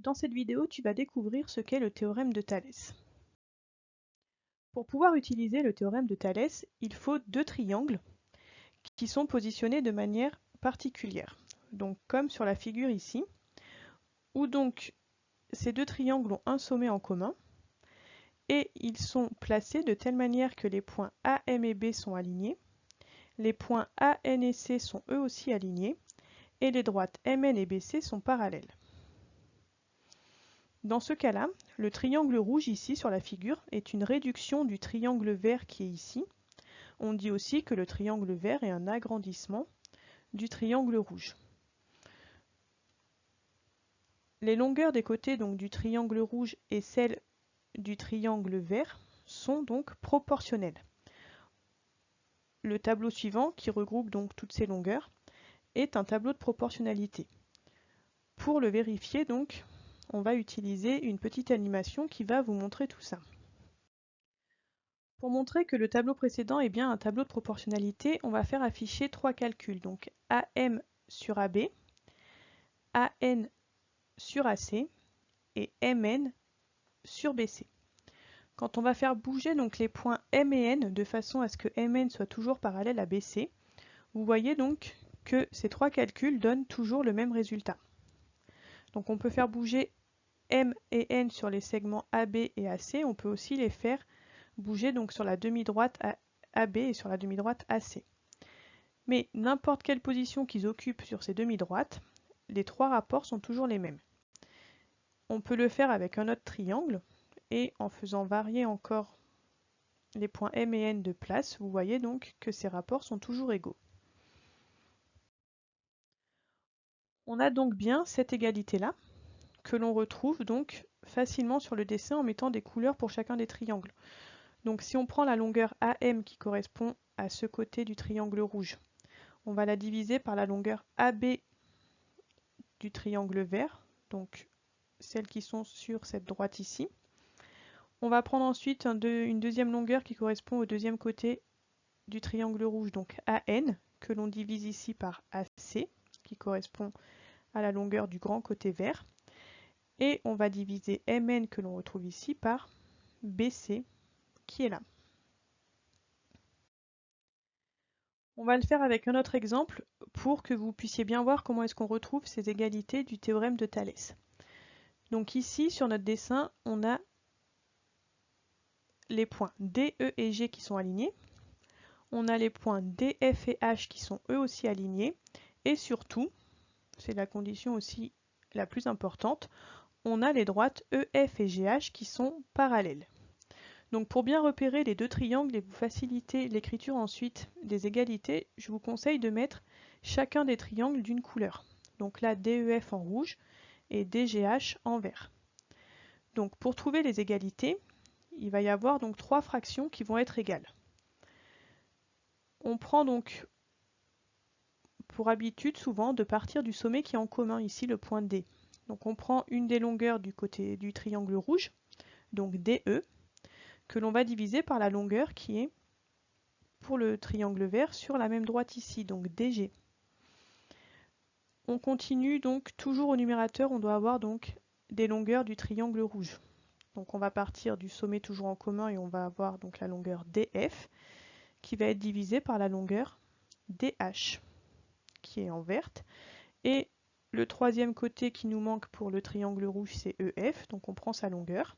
Dans cette vidéo, tu vas découvrir ce qu'est le théorème de Thalès. Pour pouvoir utiliser le théorème de Thalès, il faut deux triangles qui sont positionnés de manière particulière. Donc comme sur la figure ici, où donc ces deux triangles ont un sommet en commun, et ils sont placés de telle manière que les points A, M et B sont alignés, les points A, N et C sont eux aussi alignés, et les droites MN et BC sont parallèles. Dans ce cas-là, le triangle rouge ici sur la figure est une réduction du triangle vert qui est ici. On dit aussi que le triangle vert est un agrandissement du triangle rouge. Les longueurs des côtés donc, du triangle rouge et celles du triangle vert sont donc proportionnelles. Le tableau suivant, qui regroupe donc toutes ces longueurs, est un tableau de proportionnalité. Pour le vérifier donc, on va utiliser une petite animation qui va vous montrer tout ça. Pour montrer que le tableau précédent est bien un tableau de proportionnalité, on va faire afficher trois calculs, donc AM sur AB, AN sur AC et MN sur BC. Quand on va faire bouger donc les points M et N de façon à ce que MN soit toujours parallèle à BC, vous voyez donc que ces trois calculs donnent toujours le même résultat. Donc on peut faire bouger M et N sur les segments AB et AC, on peut aussi les faire bouger donc sur la demi-droite AB et sur la demi-droite AC. Mais n'importe quelle position qu'ils occupent sur ces demi-droites, les trois rapports sont toujours les mêmes. On peut le faire avec un autre triangle, et en faisant varier encore les points M et N de place, vous voyez donc que ces rapports sont toujours égaux. On a donc bien cette égalité-là, que l'on retrouve donc facilement sur le dessin en mettant des couleurs pour chacun des triangles. Donc si on prend la longueur AM qui correspond à ce côté du triangle rouge, on va la diviser par la longueur AB du triangle vert, donc celles qui sont sur cette droite ici. On va prendre ensuite une deuxième longueur qui correspond au deuxième côté du triangle rouge, donc AN, que l'on divise ici par AC, qui correspond à la longueur du grand côté vert. Et on va diviser MN, que l'on retrouve ici, par BC, qui est là. On va le faire avec un autre exemple pour que vous puissiez bien voir comment est-ce qu'on retrouve ces égalités du théorème de Thalès. Donc ici, sur notre dessin, on a les points D, E et G qui sont alignés. On a les points D, F et H qui sont eux aussi alignés. Et surtout, c'est la condition aussi la plus importante, on a les droites EF et GH qui sont parallèles. Donc pour bien repérer les deux triangles et vous faciliter l'écriture ensuite des égalités, je vous conseille de mettre chacun des triangles d'une couleur. Donc là DEF en rouge et DGH en vert. Donc pour trouver les égalités, il va y avoir donc trois fractions qui vont être égales. On prend donc pour habitude souvent de partir du sommet qui est en commun, ici le point D. Donc on prend une des longueurs du côté du triangle rouge, donc DE, que l'on va diviser par la longueur qui est pour le triangle vert sur la même droite ici, donc DG. On continue donc toujours au numérateur, on doit avoir donc des longueurs du triangle rouge. Donc on va partir du sommet toujours en commun et on va avoir donc la longueur DF qui va être divisée par la longueur DH qui est en verte. Et le troisième côté qui nous manque pour le triangle rouge, c'est EF, donc on prend sa longueur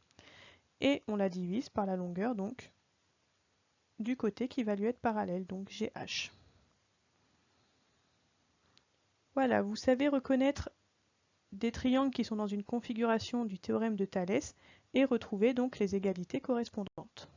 et on la divise par la longueur donc du côté qui va lui être parallèle, donc GH. Voilà, vous savez reconnaître des triangles qui sont dans une configuration du théorème de Thalès et retrouver donc les égalités correspondantes.